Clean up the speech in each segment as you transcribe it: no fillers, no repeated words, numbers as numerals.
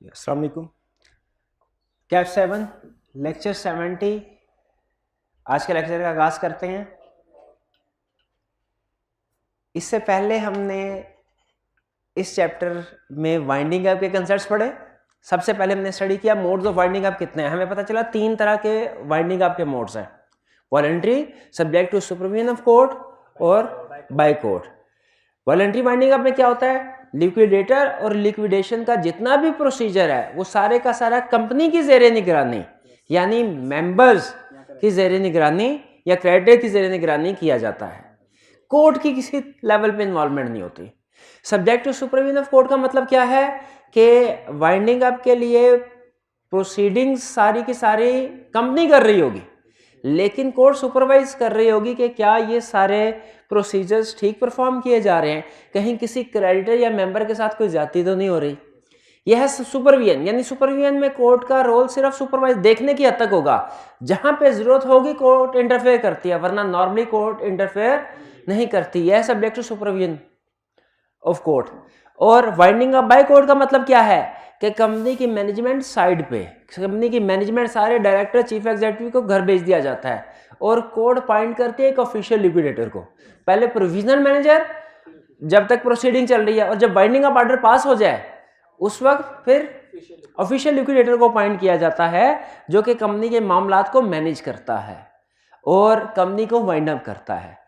अस्सलाम वालेकुम। Cap 7 lecture 70 आज के लेक्चर का आगाज करते हैं। इससे पहले हमने इस चैप्टर में वाइंडिंग अप के कंसेप्ट्स पढ़े। सबसे पहले हमने स्टडी किया मोड्स ऑफ वाइंडिंग अप कितने हैं। हमें पता चला 3 तरह के वाइंडिंग अप के मोड्स हैं, voluntary, subject to supervision of court और by court. Voluntary winding up में क्या होता है, लिक्विडेटर और लिक्विडेशन का जितना भी प्रोसीजर है वो सारे का सारा कंपनी की ज़ेरे निगरानी यानी मेंबर्स की ज़ेरे निगरानी या क्रेडिटर की ज़ेरे निगरानी किया जाता है। कोर्ट की किसी लेवल पे इन्वॉल्वमेंट नहीं होती। Subject to supervision of court का मतलब क्या है कि वाइंडिंग अप के लिए प्रोसीडिंग्स सारी की सारी कंपनी कर रही होगी, लेकिन कोर्ट सुपरवाइज कर रही होगी कि क्या ये सारे प्रोसीजर्स ठीक परफॉर्म किए जा रहे हैं, कहीं किसी क्रेडिटर या मेंबर के साथ कोई ज्यादती तो नहीं हो रही। यह है सुपरविजन। यानी सुपरविजन में कोर्ट का रोल सिर्फ सुपरवाइज देखने की हद तक होगा। जहां पे जरूरत होगी कोर्ट इंटरफेयर करती है, वरना नॉर्मली कोर्ट इंटरफेयर नहीं करती। यह subject to supervision of court. और वाइंडिंग अप बाय कोर्ट का मतलब क्या है कि कंपनी की मैनेजमेंट साइड पे, कंपनी की मैनेजमेंट सारे डायरेक्टर चीफ एग्जीक्यूटिव को घर भेज दिया जाता है और कोर्ट अपॉइंट करती है एक ऑफिशियल लिक्विडेटर को। पहले प्रोविजनल मैनेजर जब तक प्रोसीडिंग चल रही है, और जब बाइंडिंग अप ऑर्डर पास हो जाए उस वक्त फिर ऑफिशियल लिक्विडेटर को अपॉइंट किया जाता है, जो कि कंपनी के मामलात को मैनेज करता है और कंपनी को वाइंड अप करता है।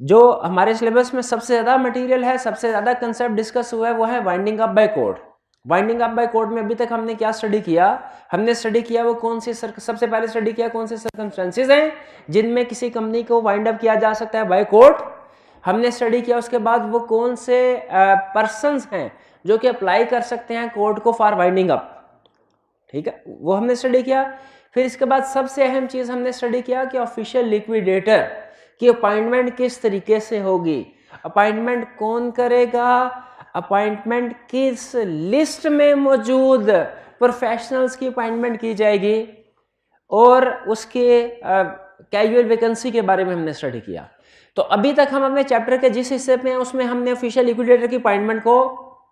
जो हमारे सिलेबस में सबसे ज्यादा मटेरियल है, सबसे ज्यादा कंसेप्ट डिस्कस हुआ है, वो है winding up by court. Winding up by court में अभी तक हमने क्या स्टडी किया, हमने स्टडी किया वो कौन सी सबसे पहले स्टडी किया कौन से सर्कमस्टेंसेस हैं जिनमें किसी कंपनी को वाइंड अप किया जा सकता है बाय कोर्ट। हमने स्टडी किया उसके बाद वो कौन से पर्सन्स हैं जो कि अप्लाई कर सकते हैं कोर्ट को फॉर वाइंडिंग अप, ठीक है, वो हमने स्टडी किया। फिर इसके बाद सबसे अहम चीज हमने स्टडी किया कि ऑफिशियल लिक्विडेटर की अपॉइंटमेंट किस तरीके से होगी, अपॉइंटमेंट कौन करेगा, अपॉइंटमेंट किस लिस्ट में मौजूद प्रोफेशनल्स की अपॉइंटमेंट की जाएगी, और उसके कैजुअल वैकेंसी के बारे में हमने स्टडी किया। तो अभी तक हम अपने चैप्टर के जिस हिस्से में हैं उसमें हमने ऑफिशियल लिक्विडेटर की अपॉइंटमेंट को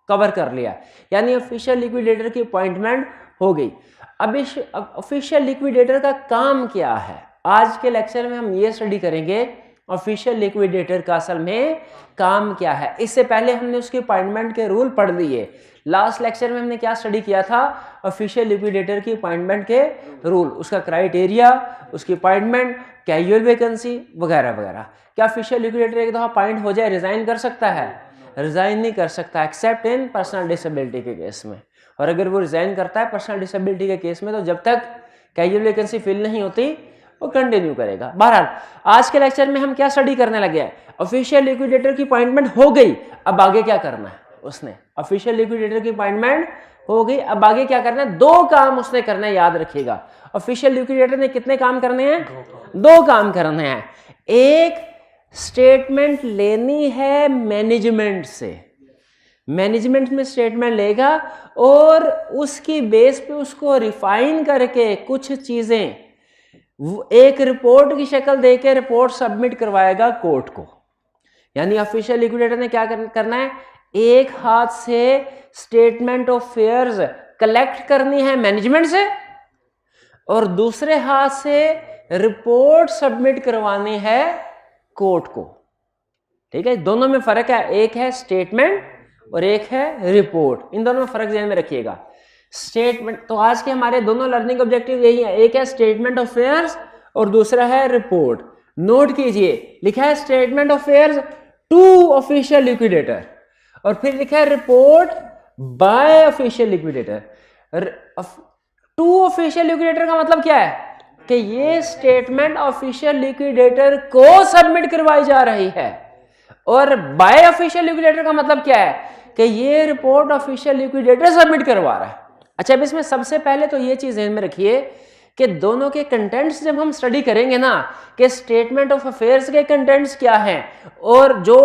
कवर कर लिया, यानी ऑफिशियल लिक्विडेटर की अपॉइंटमेंट हो गई। अब इस ऑफिशियल लिक्विडेटर का काम क्या है, आज के लेक्चर में हम ये स्टडी करेंगे ऑफिशियल लिक्विडेटर का असल में काम क्या है। इससे पहले हमने उसके अपॉइंटमेंट के रूल पढ़ लिए। लास्ट लेक्चर में हमने क्या स्टडी किया था, ऑफिशियल लिक्विडेटर की अपॉइंटमेंट के रूल, उसका क्राइटेरिया, उसकी अपॉइंटमेंट, कैजुअल वैकेंसी वगैरह वगैरह। क्या ऑफिशियल लिक्विडेटर एक दफा अपॉइंट हो जाए रिजाइन कर सकता है? रिजाइन नहीं कर सकता एक्सेप्ट इन पर्सनल डिसेबिलिटी के केस में। और अगर वो रिजाइन करता है पर्सनल डिसेबिलिटी के केस में तो जब तक कैजुअल वैकेंसी फिल नहीं होती वो कंटिन्यू करेगा। बहरहाल आज के लेक्चर में हम क्या स्टडी करने लगे हैं, ऑफिशियल लिक्विडेटर की अपॉइंटमेंट हो गई, अब आगे क्या करना है। उसने ऑफिशियल लिक्विडेटर की अपॉइंटमेंट हो गई, अब आगे क्या करना है, 2 काम उसने करना है, याद रखिएगा। ऑफिशियल लिक्विडेटर ने कितने काम करने हैं? 2 काम करने हैं। एक, स्टेटमेंट लेनी है मैनेजमेंट से, मैनेजमेंट में स्टेटमेंट लेगा और उसकी बेस पे उसको रिफाइन करके कुछ चीजें एक रिपोर्ट की शक्ल देके रिपोर्ट सबमिट करवाएगा कोर्ट को। यानी ऑफिशियल लिक्विडेटर ने क्या करना है, एक हाथ से स्टेटमेंट ऑफ अफेयर्स कलेक्ट करनी है मैनेजमेंट से और दूसरे हाथ से रिपोर्ट सबमिट करवानी है कोर्ट को, ठीक है। दोनों में फर्क है, एक है स्टेटमेंट और एक है रिपोर्ट। इन दोनों में फर्क ध्यान में रखिएगा। स्टेटमेंट, तो आज के हमारे दोनों लर्निंग ऑब्जेक्टिव यही है, एक है स्टेटमेंट ऑफ अफेयर्स और दूसरा है रिपोर्ट। नोट कीजिए, लिखा है statement of affairs to official liquidator और फिर लिखा है report by official liquidator. To official liquidator का मतलब क्या है कि ये स्टेटमेंट ऑफिशियल लिक्विडेटर को सबमिट करवाई जा रही है, और बाय ऑफिशियल लिक्विडेटर का मतलब क्या है कि ये रिपोर्ट ऑफिशियल लिक्विडेटर सबमिट करवा रहा है। अच्छा, अब इसमें सबसे पहले तो ये चीज ध्यान में रखिए कि दोनों के कंटेंट्स जब हम स्टडी करेंगे ना, कि स्टेटमेंट ऑफ अफेयर्स के कंटेंट्स क्या हैं और जो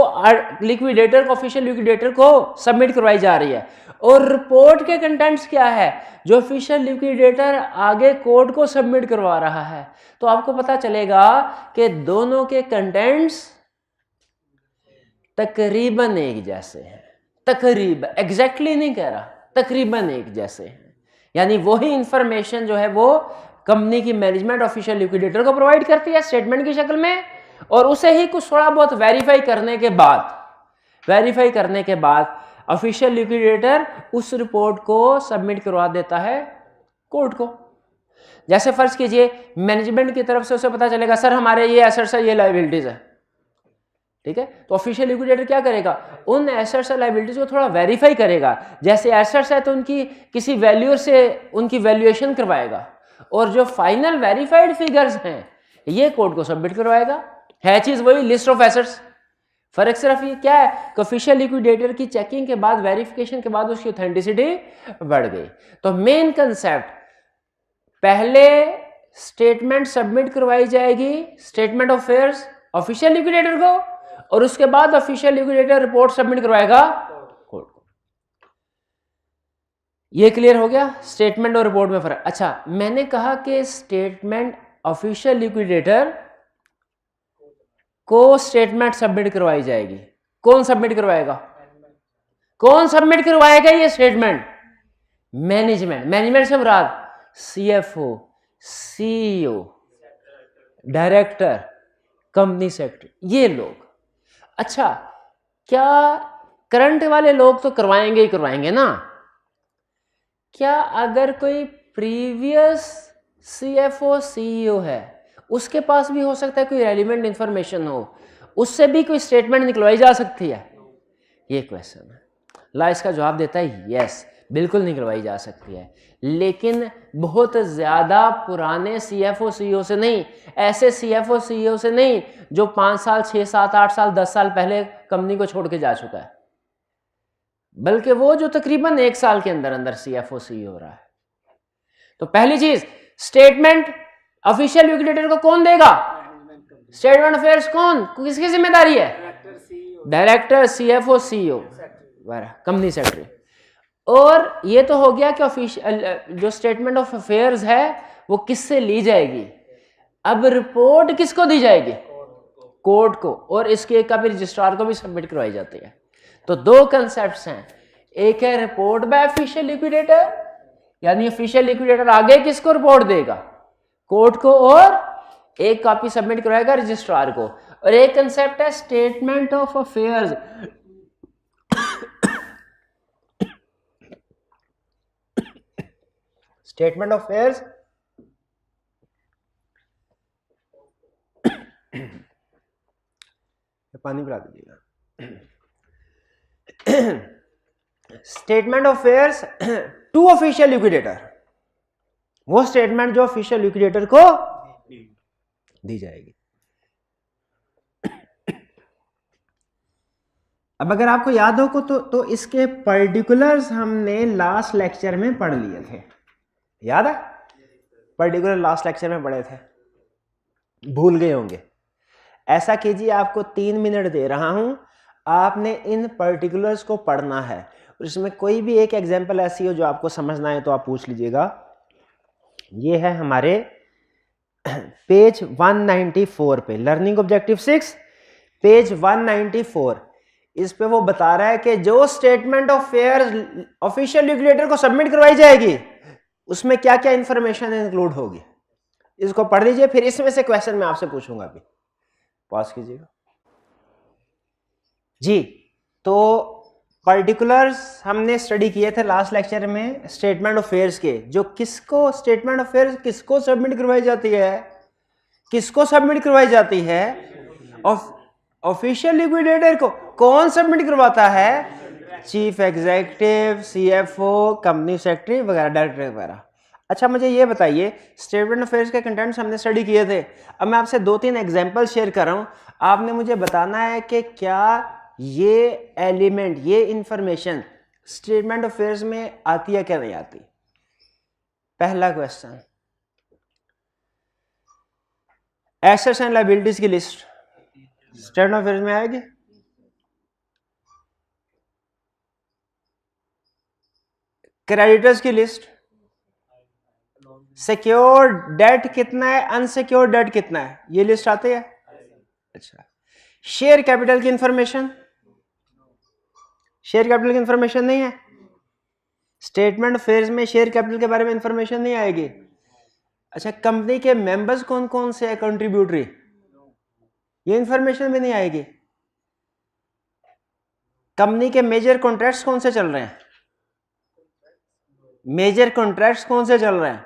लिक्विडेटर को ऑफिशियल लिक्विडेटर को सबमिट करवाई जा रही है, और रिपोर्ट के कंटेंट्स क्या है जो ऑफिशियल लिक्विडेटर आगे कोर्ट को सबमिट करवा रहा है, तो आपको पता चलेगा कि दोनों के कंटेंट्स तकरीबन एक जैसे हैं। तकरीबन, एग्जैक्टली नहीं कह रहा, तकरीबन एक जैसे हैं, यानी वही इंफॉर्मेशन जो है वो कंपनी की मैनेजमेंट ऑफिशियल लिक्विडेटर को प्रोवाइड करती है स्टेटमेंट की शक्ल में, और उसे ही कुछ थोड़ा बहुत वेरीफाई करने के बाद ऑफिशियल लिक्विडेटर उस रिपोर्ट को सबमिट करवा देता है कोर्ट को। जैसे फर्ज कीजिए मैनेजमेंट की तरफ से उसे पता चलेगा सर हमारे ये एसेट्स है, ये लायबिलिटीज है, ठीक है, तो ऑफिशियल लिक्विडेटर क्या करेगा, उन एसेट्स और लायबिलिटीज को थोड़ा वेरीफाई करेगा। जैसे एसेट्स है तो उनकी किसी वैल्यूअर से उनकी वैल्यूएशन करवाएगा, और जो फाइनल वेरीफाइड फिगर्स हैं ये कोर्ट को सबमिट करवाएगा। है चीज वही, लिस्ट ऑफ एसेट्स, फर्क सिर्फ ये क्या है कि ऑफिशियल लिक्विडेटर की चेकिंग के बाद, वेरिफिकेशन के बाद उसकी ऑथेंटिसिटी बढ़ गई। तो मेन कंसेप्ट, पहले स्टेटमेंट सबमिट करवाई जाएगी statement of affairs official liquidator को, और उसके बाद ऑफिशियल लिक्विडेटर रिपोर्ट सबमिट करवाएगा कोर्ट को। ये क्लियर हो गया स्टेटमेंट और रिपोर्ट में फर्क। अच्छा, मैंने कहा कि स्टेटमेंट ऑफिशियल लिक्विडेटर को स्टेटमेंट सबमिट करवाई जाएगी। कौन सबमिट करवाएगा, कौन सबमिट करवाएगा ये स्टेटमेंट? मैनेजमेंट से मुराद CFO, CEO, director, company secretary, ये लोग। अच्छा, क्या करंट वाले लोग तो करवाएंगे ही करवाएंगे ना, क्या अगर कोई प्रीवियस सीएफओ सीईओ है उसके पास भी हो सकता है कोई रेलिवेंट इंफॉर्मेशन हो, उससे भी कोई स्टेटमेंट निकलवाई जा सकती है? ये क्वेश्चन है। ला इसका जवाब देता है यस, बिल्कुल निकलवाई जा सकती है, लेकिन बहुत ज्यादा पुराने सीएफओ सीईओ से नहीं, ऐसे सीएफओ सीईओ से नहीं जो 5 साल 6 7 8 साल 10 साल पहले कंपनी को छोड़ के जा चुका है, बल्कि वो जो तकरीबन 1 साल के अंदर अंदर सीएफओ सीईओ हो रहा है। तो पहली चीज, स्टेटमेंट ऑफिशियल लिक्विडेटर को कौन देगा? स्टेटमेंट अफेयर्स कौन, किसकी जिम्मेदारी है? Director, CFO, CEO, company secretary. और ये तो हो गया कि ऑफिशियल जो स्टेटमेंट ऑफ अफेयर्स है वो किससे ली जाएगी। अब रिपोर्ट किसको दी जाएगी? कोर्ट को, और इसके एक भी रजिस्ट्रार को भी सबमिट करवाई जाती है। तो दो कंसेप्ट्स हैं, एक है रिपोर्ट बाय ऑफिशियल लिक्विडेटर, यानी ऑफिशियल लिक्विडेटर आगे किसको रिपोर्ट देगा? कोर्ट को, और एक कॉपी सबमिट करवाएगा रजिस्ट्रार को। और एक कंसेप्ट है statement of affairs, statement of affairs पानी पिला दीजिएगा। Statement of affairs to official liquidator, वो स्टेटमेंट जो ऑफिशियल लिक्विडेटर को दी जाएगी। अब अगर आपको याद हो तो इसके पर्टिकुलर्स हमने लास्ट लेक्चर में पढ़ लिए थे, याद है? पर्टिकुलर लास्ट लेक्चर में पढ़े थे, भूल गए होंगे। ऐसा कीजिए, आपको 3 मिनट दे रहा हूं, आपने इन पर्टिकुलर्स को पढ़ना है, और इसमें कोई भी एक एग्जांपल ऐसी हो जो आपको समझना है तो आप पूछ लीजिएगा। ये है हमारे पेज 194 पे, लर्निंग ऑब्जेक्टिव 6 पेज 194। इस पे वो बता रहा है कि जो statement of affairs official liquidator को सबमिट करवाई जाएगी उसमें क्या क्या इंफॉर्मेशन इंक्लूड होगी। इसको पढ़ लीजिए, फिर इसमें से क्वेश्चन मैं आपसे पूछूंगा। अभी पॉज कीजिएगा जी। तो पर्टिकुलर्स हमने स्टडी किए थे लास्ट लेक्चर में स्टेटमेंट ऑफ अफेयर्स के, जो किसको स्टेटमेंट ऑफ अफेयर्स किसको सबमिट करवाई जाती है? किसको सबमिट करवाई जाती है? ऑफिशियल लिक्विडेटर को। कौन सबमिट करवाता है? Chief executive, CFO, company secretary वगैरह, डायरेक्टर वगैरह। अच्छा, मुझे ये बताइए, स्टेटमेंट ऑफ अफेयर्स के कंटेंट्स हमने स्टडी किए थे, अब मैं आपसे 2-3 एग्जांपल शेयर कर रहा हूं, आपने मुझे बताना है कि क्या ये एलिमेंट, ये इंफॉर्मेशन स्टेटमेंट ऑफ अफेयर्स में आती है क्या नहीं आती। पहला क्वेश्चन, एसेट्स एंड लायबिलिटीज की लिस्ट स्टेटमेंट ऑफ अफेयर्स में आएगी? क्रेडिटर्स की लिस्ट, सिक्योर्ड डेट कितना है, अनसिक्योर्ड डेट कितना है, ये लिस्ट आती है? अच्छा, शेयर कैपिटल की इंफॉर्मेशन, शेयर कैपिटल की इंफॉर्मेशन नहीं है। स्टेटमेंट फेज में शेयर कैपिटल के बारे में इंफॉर्मेशन नहीं आएगी। अच्छा, कंपनी के मेंबर्स कौन कौन से है कंट्रीब्यूटरी, ये इंफॉर्मेशन भी नहीं आएगी। कंपनी के मेजर कॉन्ट्रैक्ट्स कौन से चल रहे हैं, मेजर कॉन्ट्रैक्ट्स कौन से चल रहे हैं,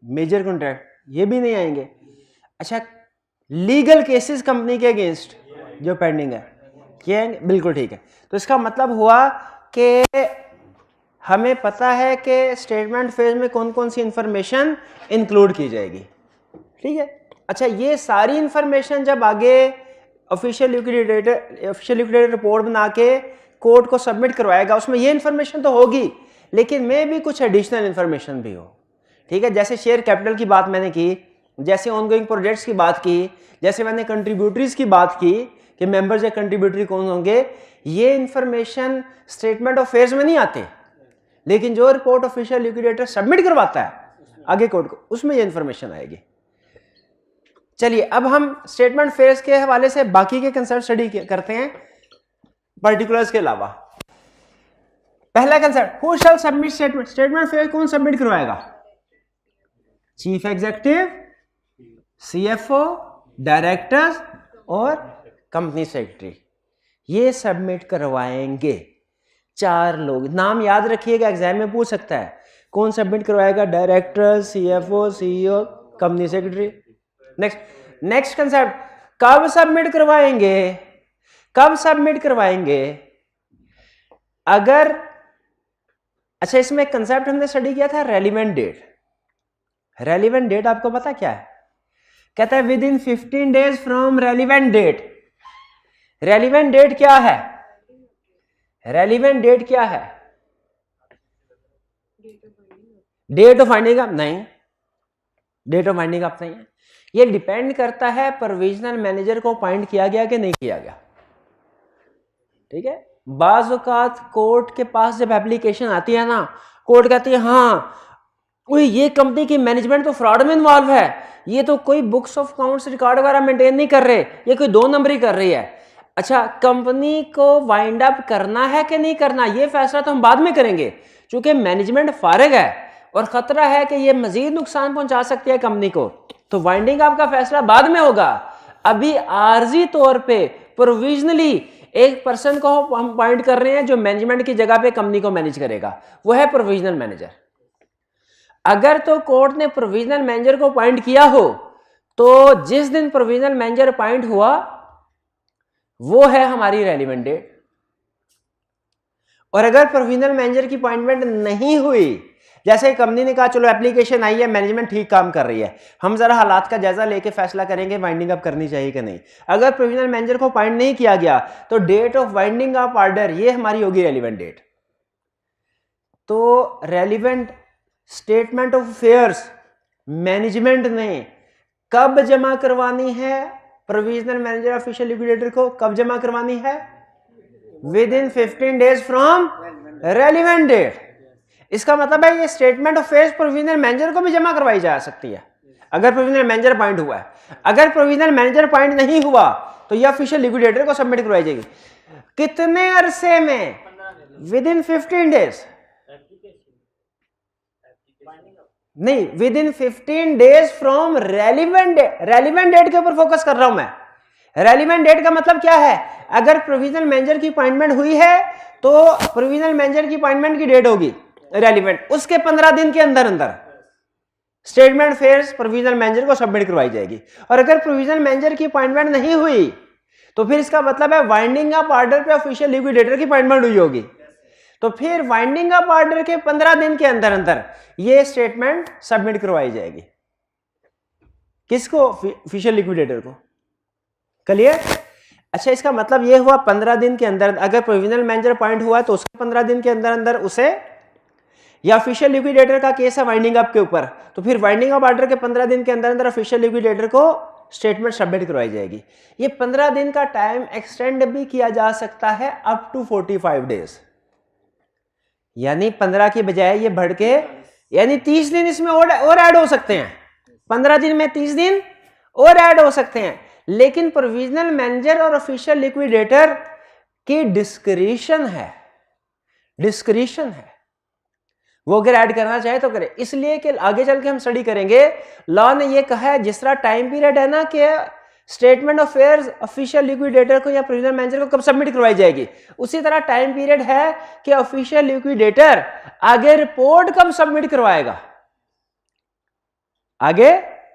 मेजर कॉन्ट्रैक्ट, ये भी नहीं आएंगे। अच्छा, लीगल केसेस कंपनी के अगेंस्ट जो पेंडिंग है, क्या, बिल्कुल ठीक है। तो इसका मतलब हुआ कि हमें पता है कि स्टेटमेंट फेज में कौन कौन सी इंफॉर्मेशन इंक्लूड की जाएगी, ठीक है। अच्छा, ये सारी इंफॉर्मेशन जब आगे ऑफिशियल लिक्विडेटर रिपोर्ट बना के कोर्ट को सबमिट करवाएगा, उसमें ये इंफॉर्मेशन तो होगी, लेकिन में भी कुछ एडिशनल इंफॉर्मेशन भी हो, ठीक है। जैसे शेयर कैपिटल की बात मैंने की, जैसे ऑनगोइंग प्रोजेक्ट्स की बात की, जैसे मैंने कंट्रीब्यूटरीज की बात की कि मेंबर्स या कंट्रीब्यूटरी कौन होंगे, ये इंफॉर्मेशन स्टेटमेंट ऑफ फेयर्स में नहीं आते, लेकिन जो रिपोर्ट ऑफिशियल लिक्विडेटर सबमिट करवाता है आगे कोर्ट को, उसमें ये इंफॉर्मेशन आएगी। चलिए, अब हम स्टेटमेंट फेयर्स के हवाले से बाकी के कंसेप्ट स्टडी करते हैं पर्टिकुलर्स के अलावा। पहला concept, who shell submit statement, statement fair कौन सबमिट करवाएगा, चीफ एग्जीक्यूटिव, सीएफओ, डायरेक्टर्स और कंपनी सेक्रेटरी, ये सबमिट करवाएंगे। 4 लोग, नाम याद रखिएगा, एग्जाम में पूछ सकता है कौन सबमिट करवाएगा, director, CFO, CEO, company secretary. Next concept, कब सबमिट करवाएंगे, कब सबमिट करवाएंगे अगर, अच्छा इसमें कंसेप्ट हमने स्टडी किया था रेलिवेंट डेट। रेलिवेंट डेट आपको पता क्या है, कहता है within 15 days from relevant date. Relevant date क्या है, रेलिवेंट डेट क्या है, डेट ऑफ फाइंडिंग अप नहीं, डेट ऑफ फाइंडिंग अप नहीं है, ये डिपेंड करता है प्रोविजनल मैनेजर को अपॉइंट किया गया कि नहीं किया गया, ठीक है। बाज़ औक़ात कोर्ट के पास जब एप्लीकेशन आती है ना, कोर्ट कहती है हाँ ये कंपनी की मैनेजमेंट तो फ्रॉड में इन्वॉल्व है, ये तो कोई बुक्स ऑफ अकाउंट्स रिकॉर्ड वगैरह मेंटेन नहीं कर रहे, ये कोई 2 नंबरी कर रही है। अच्छा, कंपनी को वाइंड अप करना है कि नहीं करना, ये फैसला तो हम बाद में करेंगे, क्योंकि मैनेजमेंट फारिग है और खतरा है कि ये मजीद नुकसान पहुंचा सकती है कंपनी को, तो वाइंडिंग अप का फैसला बाद में होगा। अभी आर्जी तौर पे प्रोविजनली एक पर्सन को हम अपॉइंट कर रहे हैं जो मैनेजमेंट की जगह पे कंपनी को मैनेज करेगा, वो है प्रोविजनल मैनेजर। अगर तो कोर्ट ने प्रोविजनल मैनेजर को अपॉइंट किया हो, तो जिस दिन प्रोविजनल मैनेजर अपॉइंट हुआ वो है हमारी रेलिवेंट डेट। और अगर प्रोविजनल मैनेजर की अपॉइंटमेंट नहीं हुई, जैसे कंपनी ने कहा चलो एप्लीकेशन आई है, मैनेजमेंट ठीक काम कर रही है, हम जरा हालात का जायजा लेके फैसला करेंगे वाइंडिंग अप करनी चाहिए कि नहीं। अगर प्रोविजनल मैनेजर को अपॉइंट नहीं किया गया तो date of winding up order ये हमारी होगी रेलिवेंट डेट। तो relevant statement of affairs management ने कब जमा करवानी है, प्रोविजनल मैनेजर ऑफिशियल लिक्विडेटर को कब जमा करवानी है, within 15 days from relevant date. इसका मतलब है ये statement of affairs provisional manager को भी जमा करवाई जा सकती है अगर प्रोविजनल मैनेजर अपॉइंट हुआ है। अगर प्रोविजनल मैनेजर अपॉइंट नहीं हुआ तो ये ऑफिशियल लिक्विडेटर को सबमिट करवाई जाएगी। कितने अरसे में, विद इन 15 डेज नहीं, within 15 days from relevant date. Relevant date के ऊपर फोकस कर रहा हूं मैं। रेलिवेंट डेट का मतलब क्या है, अगर प्रोविजनल मैनेजर की अपॉइंटमेंट हुई है तो प्रोविजनल मैनेजर की अपॉइंटमेंट की डेट होगी रेलिवेंट, उसके 15 दिन के अंदर अंदर स्टेटमेंट अफेयर्स प्रोविजनल मैनेजर को सबमिट करवाई जाएगी। और अगर प्रोविजनल मैनेजर की अपॉइंटमेंट नहीं हुई तो फिर इसका मतलब है वाइंडिंग अप ऑर्डर पे ऑफिशियल लिक्विडेटर की अपॉइंटमेंट हुई होगी, तो फिर वाइंडिंग अप ऑर्डर के 15 दिन के अंदर अंदर ये स्टेटमेंट सबमिट करवाई जाएगी। किसको, ऑफिशियल लिक्विडेटर को। क्लियर। अच्छा, इसका मतलब ये हुआ 15 दिन के अंदर, अगर प्रोविजनल मैनेजर अपॉइंट हुआ है तो उसके 15 दिन के अंदर अंदर उसे, या ऑफिशियल लिक्विडेटर का केस है वाइंडिंग अप के ऊपर, तो फिर वाइंडिंग अप ऑर्डर के 15 दिन के अंदर अंदर ऑफिशियल लिक्विडेटर को स्टेटमेंट सबमिट करवाई जाएगी। ये 15 दिन का टाइम एक्सटेंड भी किया जा सकता है अप टू 45 डेज, यानी 15 की बजाय ये बढ़ के यानी 30 दिन इसमें और ऐड हो सकते हैं। 15 दिन में 30 दिन और ऐड हो सकते हैं, लेकिन प्रोविजनल मैनेजर और ऑफिशियल लिक्विडेटर की डिस्क्रिशन है। डिस्क्रिशन है, वो अगर ऐड करना चाहे तो करे। इसलिए कि आगे चल के हम स्टडी करेंगे, लॉ ने ये कहा है जिस तरह टाइम पीरियड है ना कि statement of fairs official liquidator को या प्रोविजनल मैनेजर को कब सबमिट करवाई जाएगी, उसी तरह टाइम पीरियड है कि ऑफिशियल लिक्विडेटर आगे रिपोर्ट कब सबमिट करवाएगा, आगे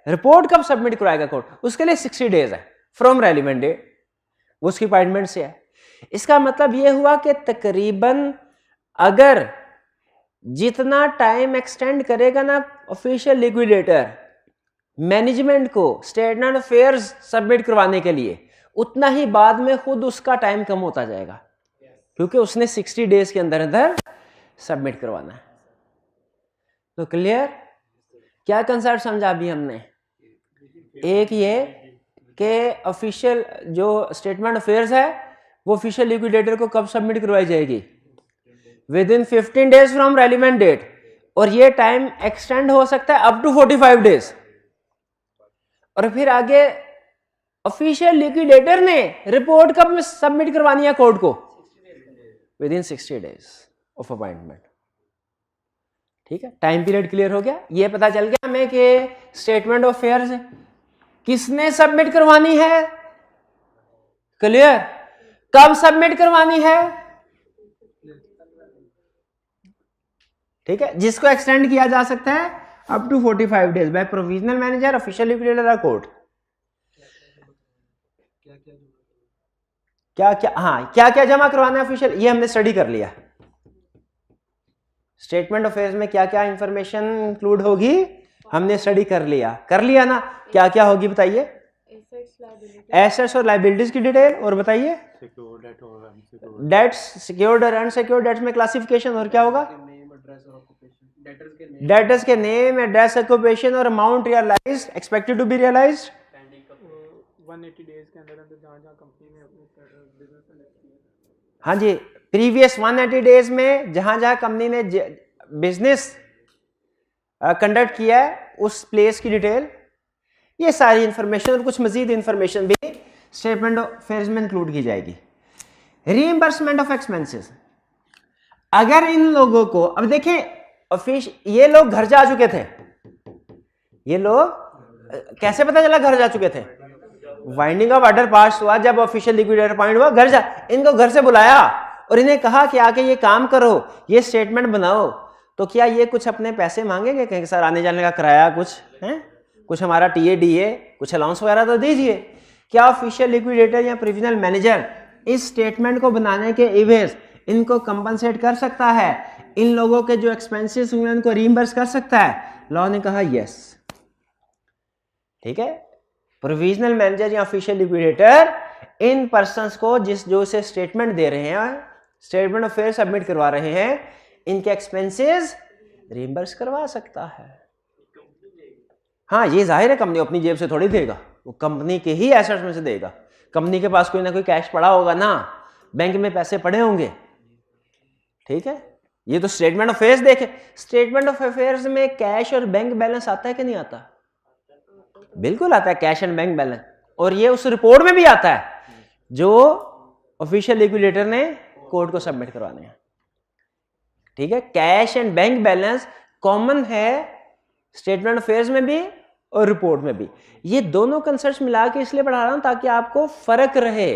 रिपोर्ट कब सबमिट करवाएगा कोर्ट, उसके लिए 60 डेज है फ्रॉम रेलिवेंट डेट, उसकी अपॉइंटमेंट से है। इसका मतलब यह हुआ कि तकरीबन अगर जितना टाइम एक्सटेंड करेगा ना ऑफिशियल लिक्विडेटर मैनेजमेंट को स्टेटमेंट ऑफ अफेयर्स सबमिट करवाने के लिए, उतना ही बाद में खुद उसका टाइम कम होता जाएगा, क्योंकि उसने 60 डेज के अंदर अंदर सबमिट करवाना है। तो क्लियर? क्या कंसेप्ट समझा अभी हमने? एक ये कि ऑफिशियल जो स्टेटमेंट ऑफ अफेयर्स है वो ऑफिशियल लिक्विडेटर को कब सबमिट करवाई जाएगी, within 15 days from relevant date, और ये टाइम एक्सटेंड हो सकता है अप टू 45 डेज। और फिर आगे ऑफिशियल लिक्विडेटर ने रिपोर्ट कब सबमिट करवानी है कोर्ट को, with in 60 days of appointment. ठीक है, टाइम पीरियड क्लियर हो गया। ये पता चल गया हमें कि स्टेटमेंट ऑफ अफेयर्स किसने सबमिट करवानी है, क्लियर, कब सबमिट करवानी है, ठीक है, जिसको एक्सटेंड किया जा सकता है up to 45 days by provisional manager, official liquidator, court. क्या क्या, हाँ, क्या क्या जमा करवाना है ऑफिशियल, ये हमने स्टडी कर लिया। स्टेटमेंट ऑफ अफेयर्स में क्या क्या इंफॉर्मेशन इंक्लूड होगी हमने स्टडी कर लिया ना। क्या क्या होगी बताइए? एसेट्स और लायबिलिटीज की डिटेल, और बताइए डेट्स, सिक्योर्ड और अनसिक्योर्ड डेट्स में क्लासिफिकेशन, और क्या होगा? डेटर्स के नेम, एड्रेस, ऑक्यूपेशन और amount realised, expected to be realised 180 days के अंदर जहां कंपनी में अपने बिजनेस, हाँ जी, प्रीवियस 180 डेज में जहां कंपनी ने बिजनेस कंडक्ट किया है उस प्लेस की डिटेल, ये सारी इंफॉर्मेशन और कुछ मजीद इंफॉर्मेशन भी स्टेटमेंट ऑफ अफेयर्स में इंक्लूड की जाएगी। रीइंबर्समेंट ऑफ एक्सपेंसेस, अगर इन लोगों को, अब देखें ये लोग घर जा चुके थे, ये लोग कैसे पता चला घर जा चुके थे? वाइंडिंग ऑफ ऑर्डर पास हुआ, जब ऑफिशियल लिक्विडेटर अपॉइंट हुआ, घर जा, इनको घर से बुलाया और इन्हें कहा कि आके ये काम करो, ये स्टेटमेंट बनाओ, तो क्या ये कुछ अपने पैसे मांगेंगे कहीं सर आने जाने का किराया कुछ है, कुछ हमारा टीए कुछ अलाउंस वगैरह तो दीजिए? क्या ऑफिशियल लिक्विडेटर या प्रोविजनल मैनेजर इस स्टेटमेंट को बनाने के एवज इनको कंपनसेट कर सकता है, इन लोगों के जो एक्सपेंसेस हुए उनको रीइंबर्स कर सकता है? लॉ ने कहा यस। ठीक है, प्रोविजनल मैनेजर या ऑफिशियल लिक्विडेटर इन पर्संस को जो से स्टेटमेंट दे रहे हैं, स्टेटमेंट ऑफ अफेयर सबमिट करवा रहे हैं, इनके एक्सपेंसेस रीइंबर्स करवा सकता है। हाँ, ये जाहिर है कंपनी अपनी जेब से थोड़ी देगा, वो कंपनी के ही एसेट्स में से देगा। कंपनी के पास कोई ना कोई कैश पड़ा होगा ना, बैंक में पैसे पड़े होंगे। ठीक है, ये तो स्टेटमेंट ऑफ अफेयर्स देखे, स्टेटमेंट ऑफ अफेयर्स में कैश और बैंक बैलेंस आता है कि नहीं आता? बिल्कुल आता है, कैश एंड बैंक बैलेंस, और ये उस रिपोर्ट में भी आता है जो ऑफिशियल लिक्विडेटर ने कोर्ट को सबमिट करवाने हैं। ठीक है, cash and bank balance common है स्टेटमेंट ऑफ अफेयर्स में भी और रिपोर्ट में भी। ये दोनों कंसेप्ट मिला के इसलिए पढ़ा रहा हूं ताकि आपको फर्क रहे।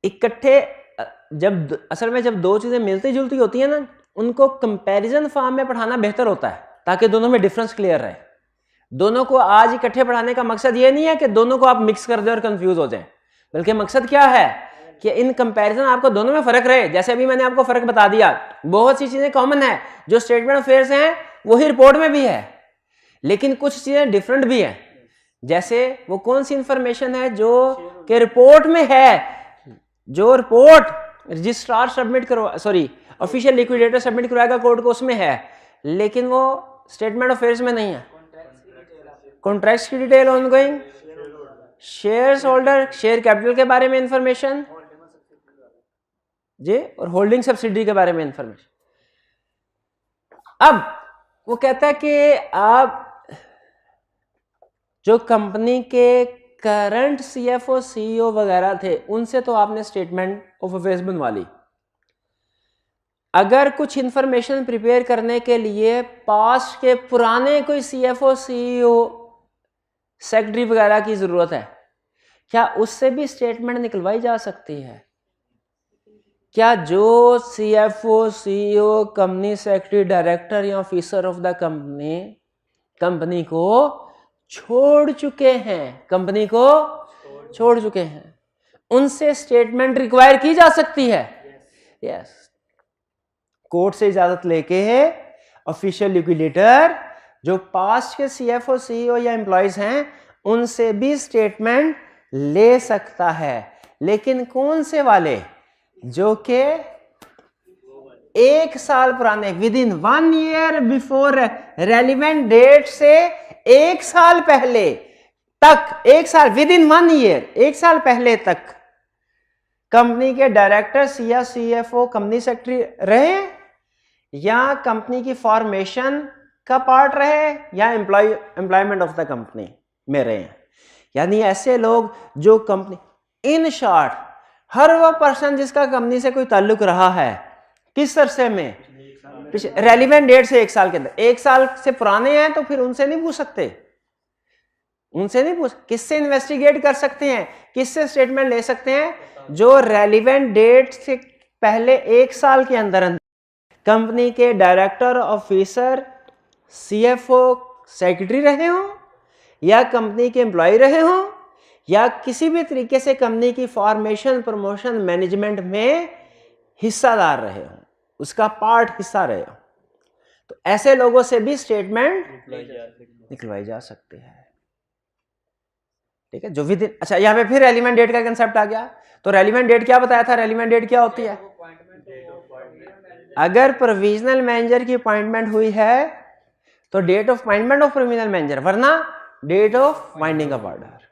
इकट्ठे जब असल में जब दो चीजें मिलती जुलती होती है ना, उनको कंपैरिजन फॉर्म में पढ़ाना बेहतर होता है ताकि दोनों में डिफरेंस क्लियर रहे। दोनों को आज इकट्ठे पढ़ाने का मकसद ये नहीं है कि दोनों को आप मिक्स कर दें और कंफ्यूज हो जाएं, बल्कि मकसद क्या है कि इन कंपैरिजन आपको दोनों में फर्क रहे। जैसे अभी मैंने आपको फर्क बता दिया, बहुत सी चीजें कॉमन है जो स्टेटमेंट ऑफ अफेयर्स हैं वही रिपोर्ट में भी है, लेकिन कुछ चीजें डिफरेंट भी है। जैसे वो कौन सी इंफॉर्मेशन है जो कि रिपोर्ट में है, जो रिपोर्ट रजिस्ट्रार सबमिट करवा, सॉरी ऑफिशियल लिक्विडेटर सबमिट करवाएगा कोर्ट को, उसमें है, लेकिन वो स्टेटमेंट ऑफ अफेयर्स में नहीं है। कॉन्ट्रैक्ट्स की detail, ongoing shares holder, share capital के बारे में इंफॉर्मेशन जी, और होल्डिंग सब्सिडी के बारे में इंफॉर्मेशन। अब वो कहता है कि आप जो कंपनी के करंट सीएफओ सीईओ वगैरह थे उनसे तो आपने स्टेटमेंट ऑफ अफेयर्स बनवा ली। अगर कुछ इंफॉर्मेशन प्रिपेयर करने के लिए पास्ट के पुराने कोई CFO CEO सेक्रेटरी वगैरह की जरूरत है, क्या उससे भी स्टेटमेंट निकलवाई जा सकती है? क्या जो CFO CEO company secretary director या ऑफिसर ऑफ द कंपनी को छोड़ चुके हैं, कंपनी को छोड़ चुके हैं, उनसे स्टेटमेंट रिक्वायर की जा सकती है? यस। कोर्ट से इजाजत लेके ऑफिशियल लिक्विडेटर जो पास्ट के CFO CEO या एम्प्लॉयज हैं उनसे भी स्टेटमेंट ले सकता है। लेकिन कौन से वाले? जो के 1 साल पुराने, within 1 year before relevant date से 1 साल पहले तक, 1 साल विद इन 1 ईयर, 1 साल पहले तक कंपनी के डायरेक्टर या CFO कंपनी सेक्रेटरी रहे या कंपनी की फॉर्मेशन का पार्ट रहे या एम्प्लॉयमेंट ऑफ द कंपनी में रहे। यानी ऐसे लोग जो कंपनी, इन शॉर्ट हर वह पर्सन जिसका कंपनी से कोई ताल्लुक रहा है, किस अरसे में? रेलिवेंट डेट से 1 साल के अंदर। 1 साल से पुराने हैं तो फिर उनसे नहीं पूछ सकते, उनसे नहीं पूछ, किससे इन्वेस्टिगेट कर सकते हैं, किससे स्टेटमेंट ले सकते हैं? जो रेलिवेंट डेट से पहले 1 साल के अंदर कंपनी के डायरेक्टर, ऑफिसर, CFO, सेक्रेटरी रहे हों या कंपनी के एम्प्लॉय रहे हों या किसी भी तरीके से कंपनी की फॉर्मेशन, प्रमोशन, मैनेजमेंट में हिस्सादार रहे हों, उसका पार्ट हिस्सा रहे हो, तो ऐसे लोगों से भी स्टेटमेंट निकलवाई जा सकती है। ठीक है, जो विद इन, अच्छा यहाँ पे फिर रेलिवेंट डेट का कंसेप्ट आ गया। तो रेलिवेंट डेट क्या बताया था? रेलिवेंट डेट क्या होती है? अगर प्रोविजनल मैनेजर की अपॉइंटमेंट हुई है तो date of appointment of provisional manager, वरना date of winding of order.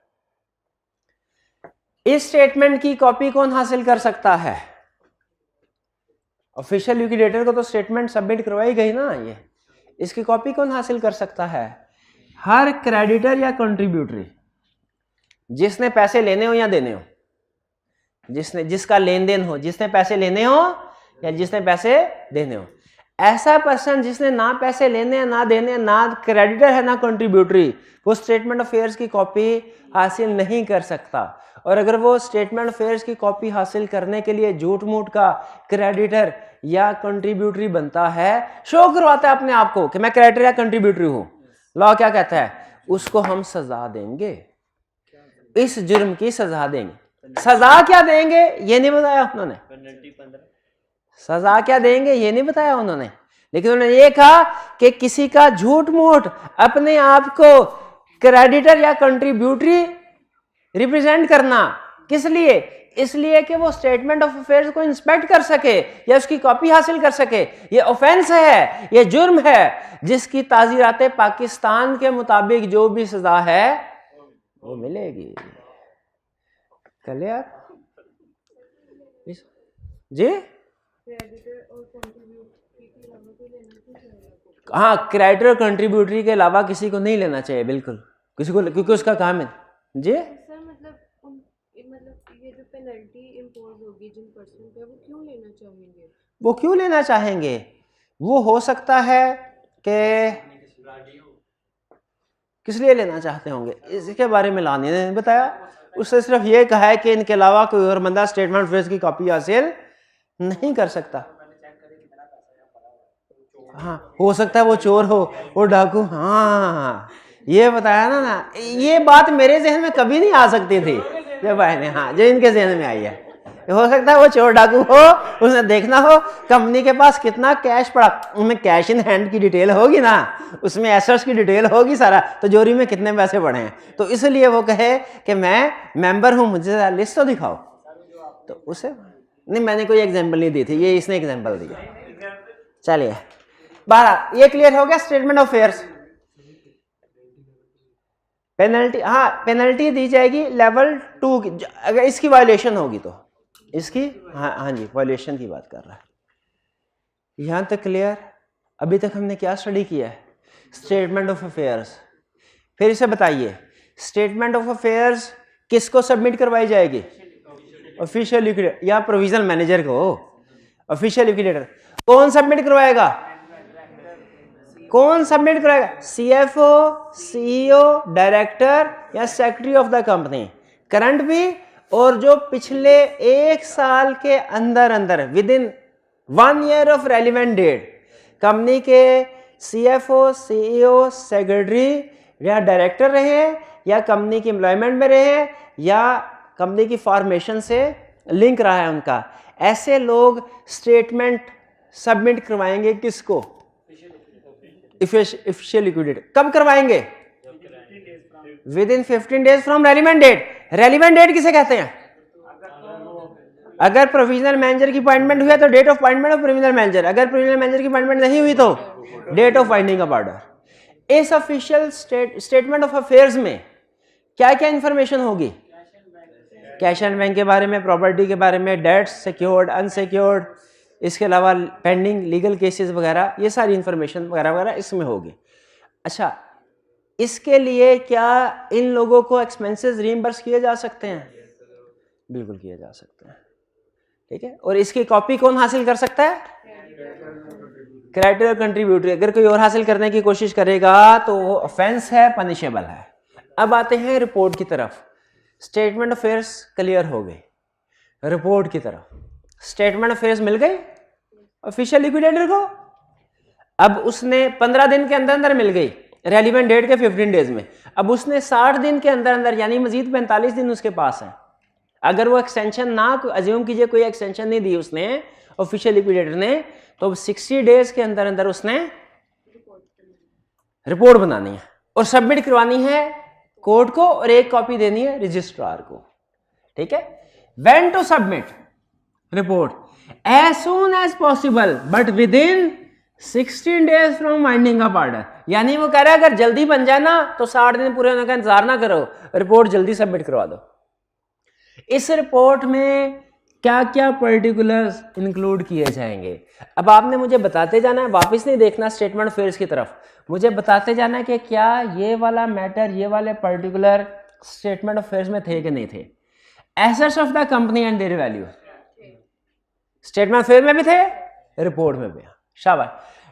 इस स्टेटमेंट की कॉपी कौन हासिल कर सकता है? ऑफिशियल लिक्विडेटर को तो स्टेटमेंट सबमिट करवाई गई ना, ये इसकी कॉपी कौन हासिल कर सकता है? हर क्रेडिटर या कंट्रीब्यूटरी जिसने पैसे लेने हो या देने हो, जिसका लेन देन हो, जिसने पैसे लेने हो या जिसने पैसे देने हो। ऐसा पर्सन जिसने ना पैसे लेने, ना देने, ना क्रेडिटर है ना कंट्रीब्यूटरी, वो स्टेटमेंट ऑफ अफेयर्स की कॉपी हासिल नहीं कर सकता। और अगर वो स्टेटमेंट ऑफ अफेयर्स की कॉपी हासिल करने के लिए झूठ मूठ का क्रेडिटर या कंट्रीब्यूटरी बनता है, शो करवाता है अपने आप को कि मैं क्रेडिटर या कंट्रीब्यूटरी हूं, लॉ क्या कहता है? उसको हम सजा देंगे, इस जुर्म की सजा देंगे। सजा क्या देंगे ये नहीं बताया उन्होंने, सजा क्या देंगे ये नहीं बताया उन्होंने, लेकिन उन्होंने ये कहा कि किसी का झूठ मूठ अपने आप को क्रेडिटर या कंट्रीब्यूटरी रिप्रेजेंट करना, किस लिए? इसलिए कि वो स्टेटमेंट ऑफ अफेयर्स को इंस्पेक्ट कर सके या उसकी कॉपी हासिल कर सके। ये ऑफेंस है, ये जुर्म है जिसकी ताज़ीरात पाकिस्तान के मुताबिक जो भी सजा है वो मिलेगी। क्लियर जी? हाँ, क्रेडिटर और कंट्रीब्यूटरी के अलावा किसी को नहीं लेना चाहिए, बिल्कुल किसी को, क्योंकि उसका काम है जी। सर मतलब ये जो पेनल्टी इंपोज होगी जिन पर्सन पे, वो क्यों लेना चाहेंगे? वो क्यों लेना चाहेंगे? वो हो सकता है कि किस लिए लेना चाहते होंगे, इसके बारे में लाने ने बताया। उससे सिर्फ ये कहा है कि इनके अलावा कोई और बंदा स्टेटमेंट फेस की कॉपी हासिल नहीं कर सकता। हाँ, हो सकता है वो चोर हो, वो डाकू, हाँ ये बताया ना, ये बात मेरे जहन में कभी नहीं आ सकती थी जो भाई ने, हाँ जो इनके जहन में आई है। हो सकता है वो चोर डाकू हो, उसने देखना हो कंपनी के पास कितना कैश पड़ा, उनमें कैश इन हैंड की डिटेल होगी ना, उसमें एसेट्स की डिटेल होगी सारा, तो जोरी में कितने पैसे पड़े हैं, तो इसलिए वो कहे कि मैं मेंबर हूं, मुझे लिस्ट तो दिखाओ। तो उसे नहीं, मैंने कोई एग्जांपल नहीं दी थी, ये इसने एग्जांपल दिया। चलिए 12 ये क्लियर हो गया स्टेटमेंट ऑफ अफेयर्स। पेनल्टी, हाँ पेनल्टी दी जाएगी लेवल 2 की, अगर इसकी वायलेशन होगी तो इसकी, हाँ जी वायलेशन की बात कर रहा है। यहां तक क्लियर? अभी तक हमने क्या स्टडी किया है? Statement of affairs. फिर इसे बताइए, स्टेटमेंट ऑफ अफेयर्स किसको सबमिट करवाई जाएगी? ऑफिशियल लिक्विडेटर या प्रोविजनल मैनेजर को? Official liquidator. कौन सबमिट करवाएगा? कौन सबमिट कराएगा? सीएफओ, सीईओ, डायरेक्टर या secretary of the company, current भी और जो पिछले 1 साल के अंदर अंदर within 1 year of relevant date company के सीएफओ, सीईओ, सेक्रेटरी या डायरेक्टर रहे या कंपनी की एम्प्लॉयमेंट में रहे या कंपनी की फॉर्मेशन से लिंक रहा है उनका, ऐसे लोग स्टेटमेंट सबमिट करवाएंगे किसको? Official liquidate. कब करवाएंगे? Within 15 days from relevant date. Relevant date किसे कहते हैं? अगर प्रोविजनल मैनेजर की अपॉइंटमेंट हुई है तो date of appointment of provisional manager, अगर प्रोविजनल मैनेजर की अपॉइंटमेंट नहीं हुई तो date of binding of order. इस ऑफिशियल स्टेटमेंट ऑफ अफेयर्स में क्या क्या इंफॉर्मेशन होगी? कैश एंड बैंक के बारे में, प्रॉपर्टी के बारे में, डेट्स, सिक्योर्ड, अनसिक्योर्ड, इसके अलावा पेंडिंग लीगल केसेस वगैरह, ये सारी इंफॉर्मेशन वगैरह वगैरह इसमें होगी। अच्छा, इसके लिए क्या इन लोगों को एक्सपेंसेस रीइंबर्स किए जा सकते हैं? बिल्कुल किए जा सकते हैं, ठीक है। और इसकी कॉपी कौन हासिल कर सकता है? क्रेडिटर और कंट्रीब्यूटर। अगर कोई और हासिल करने की कोशिश करेगा तो वो ऑफेंस है, पनिशेबल है। अब आते हैं रिपोर्ट की तरफ। स्टेटमेंट ऑफ अफेयर्स क्लियर हो गई, रिपोर्ट की तरफ। स्टेटमेंट ऑफ अफेयर्स मिल गई ऑफिशियल लिक्विडेटर को। अब उसने 15 दिन के अंदर अंदर मिल गई, रेलिवेंट डेट के 15 डेज में। अब उसने 60 दिन के अंदर अंदर यानी मजीद 45 दिन उसके पास है। अगर वो एक्सटेंशन ना, अज्यूम कीजिए कोई एक्सटेंशन नहीं दी उसने ऑफिशियल लिक्विडेटर ने, तो 60 डेज के अंदर अंदर उसने रिपोर्ट बनानी है और सबमिट करवानी है कोर्ट को और एक कॉपी देनी है रजिस्ट्रार को, ठीक है। When to submit report? As soon as possible but within 16 days from binding of order. यानी वो कह रहा है अगर जल्दी बन जाए ना तो 60 दिन पूरे होने का इंतजार ना करो, रिपोर्ट जल्दी सबमिट करवा दो। इस रिपोर्ट में क्या क्या पर्टिकुलर्स इंक्लूड किए जाएंगे? अब आपने मुझे बताते जाना है, वापस नहीं देखना स्टेटमेंट अफेयर्स की तरफ, मुझे बताते जाना है कि क्या ये वाला मैटर, ये वाले पर्टिकुलर स्टेटमेंट ऑफ अफेयर्स में थे कि नहीं थे। Assets of the company and their value statement of affairs में भी थे, रिपोर्ट में भी। शाबाश।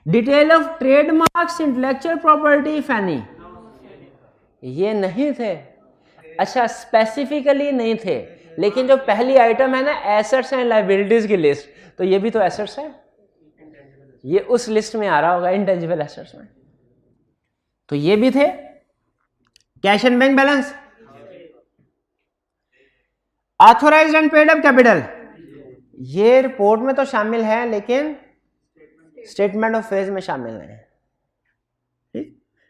Detail of trademarks, intellectual property, फैनी, ये नहीं थे। अच्छा, स्पेसिफिकली नहीं थे, लेकिन जो पहली आइटम है ना एसेट्स एंड लायबिलिटीज की लिस्ट, तो ये भी तो एसेट्स है, ये उस लिस्ट में आ रहा होगा इंटेंजिबल एसेट्स में, तो ये भी थे। Cash and bank balance, authorised and paid up capital, ये रिपोर्ट में तो शामिल है लेकिन स्टेटमेंट ऑफ अफेयर्स में शामिल नहीं है।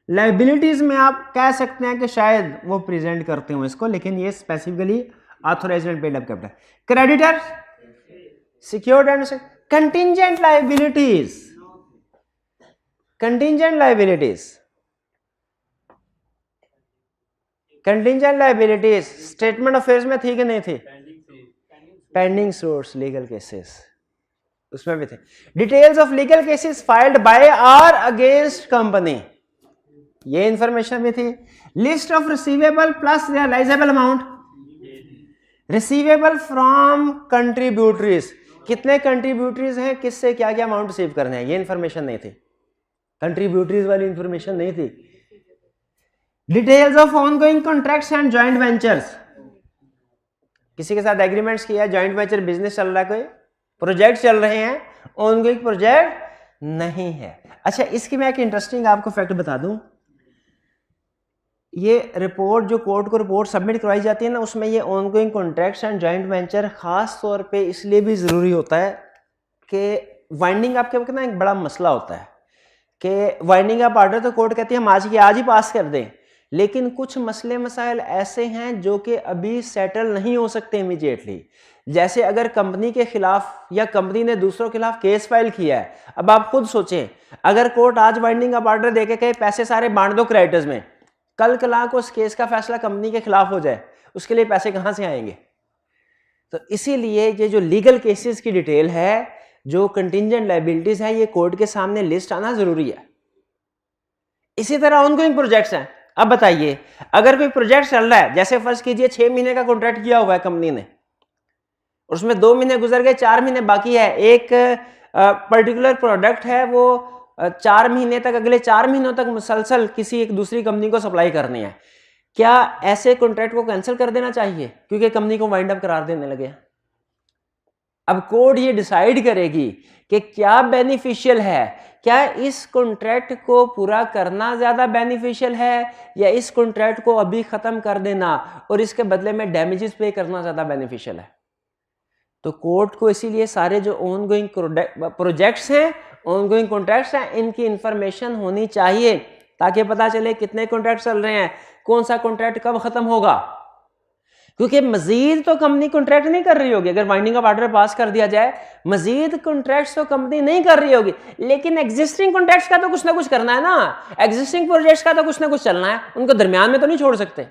लायबिलिटीज में आप कह सकते हैं कि शायद वो प्रेजेंट करते हो इसको, लेकिन ये specifically authorised and paid up capital. Creditor, secured and contingent liabilities, contingent liabilities, contingent liabilities statement of affairs में थी कि नहीं थी? पेंडिंग सोर्स लीगल केसेस उसमें भी थे। Details of legal cases filed by और अगेंस्ट कंपनी, ये इंफॉर्मेशन भी थी। List of receivable plus realisable amount, receivable from contributories, कितने कंट्रीब्यूटरीज हैं, किससे क्या क्या अमाउंट रिसीव करने हैं, ये इंफॉर्मेशन नहीं थी, कंट्रीब्यूटरीज वाली इंफॉर्मेशन नहीं थी। Details of ongoing contracts and joint ventures, किसी के साथ एग्रीमेंट्स किया, जॉइंट वेंचर बिजनेस चल रहा है, कोई प्रोजेक्ट चल रहे हैं, ऑनगोइंग प्रोजेक्ट नहीं है। अच्छा, इसकी मैं एक इंटरेस्टिंग आपको फैक्ट बता दूं, ये रिपोर्ट जो कोर्ट को रिपोर्ट सबमिट करवाई जाती है ना, उसमें ये ongoing contracts and joint venture खास तौर पे इसलिए भी ज़रूरी होता है कि वाइंडिंग आपके वक्त ना एक बड़ा मसला होता है कि वाइंडिंग अप ऑर्डर तो कोर्ट कहती है हम आज की आज ही पास कर दें, लेकिन कुछ मसले मसाइल ऐसे हैं जो कि अभी सेटल नहीं हो सकते इमीडिएटली। जैसे अगर कंपनी के खिलाफ या कंपनी ने दूसरों के खिलाफ केस फाइल किया है, अब आप खुद सोचें अगर कोर्ट आज वाइंडिंग अप ऑर्डर देके कहे पैसे सारे बांट दो क्रेडिटर्स में, कल कला को उस केस का फैसला कंपनी के खिलाफ हो जाए, उसके लिए पैसे कहां से आएंगे? तो इसीलिए ये जो लीगल केसेस की डिटेल है, जो कंटिंजेंट लायबिलिटीज है, ये कोर्ट के सामने लिस्ट आना जरूरी है। इसी तरह ऑनगोइंग प्रोजेक्ट्स हैं। अब बताइए, अगर कोई प्रोजेक्ट चल रहा है, जैसे फर्ज कीजिए 6 महीने का कॉन्ट्रैक्ट किया हुआ है कंपनी ने, उसमें 2 महीने गुजर गए, 4 महीने बाकी है, एक पर्टिकुलर प्रोडक्ट है वो 4 महीने तक, अगले 4 महीनों तक मुसलसल किसी एक दूसरी कंपनी को सप्लाई करनी है, क्या ऐसे कॉन्ट्रैक्ट को कैंसिल कर देना चाहिए क्योंकि कंपनी को वाइंड अप करार देने लगे? अब कोर्ट ये डिसाइड करेगी कि क्या बेनिफिशियल है, क्या इस कॉन्ट्रैक्ट को पूरा करना ज्यादा बेनिफिशियल है या इस कॉन्ट्रैक्ट को अभी खत्म कर देना और इसके बदले में डैमेजेस पे करना ज्यादा बेनिफिशियल है। तो कोर्ट को इसीलिए सारे जो ऑनगोइंग प्रोजेक्ट्स हैं, ऑनगोइंग कॉन्ट्रैक्ट्स हैं, इनकी इंफॉर्मेशन होनी चाहिए ताकि पता चले कितने कॉन्ट्रैक्ट चल रहे हैं, कौन सा कॉन्ट्रैक्ट कब खत्म होगा। क्योंकि मजीद तो कंपनी कॉन्ट्रैक्ट नहीं कर रही होगी, अगर वाइंडिंग अप ऑर्डर पास कर दिया जाए मजीद कॉन्ट्रैक्ट्स तो कंपनी नहीं कर रही होगी, लेकिन एग्जिस्टिंग कॉन्ट्रैक्ट्स का तो कुछ ना कुछ करना है ना, एग्जिस्टिंग प्रोजेक्ट्स का तो कुछ ना कुछ चलना है, उनको दरमियान में तो नहीं छोड़ सकते।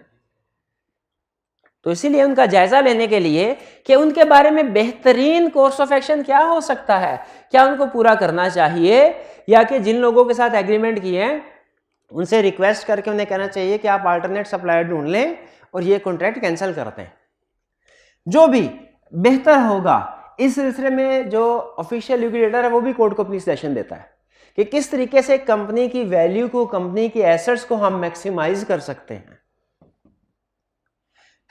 तो इसीलिए उनका जायजा लेने के लिए कि उनके बारे में बेहतरीन कोर्स ऑफ एक्शन क्या हो सकता है, क्या उनको पूरा करना चाहिए या कि जिन लोगों के साथ एग्रीमेंट किए हैं उनसे रिक्वेस्ट करके उन्हें कहना चाहिए कि आप अल्टरनेट सप्लायर ढूंढ लें और ये कॉन्ट्रैक्ट कैंसिल करते हैं। जो भी बेहतर होगा, इस सिलसिले में जो ऑफिशियल लिक्विडेटर है वो भी कोर्ट को अपनी सजेशन देता है कि किस तरीके से कंपनी की वैल्यू को, कंपनी की एसेट्स को हम मैक्सिमाइज कर सकते हैं।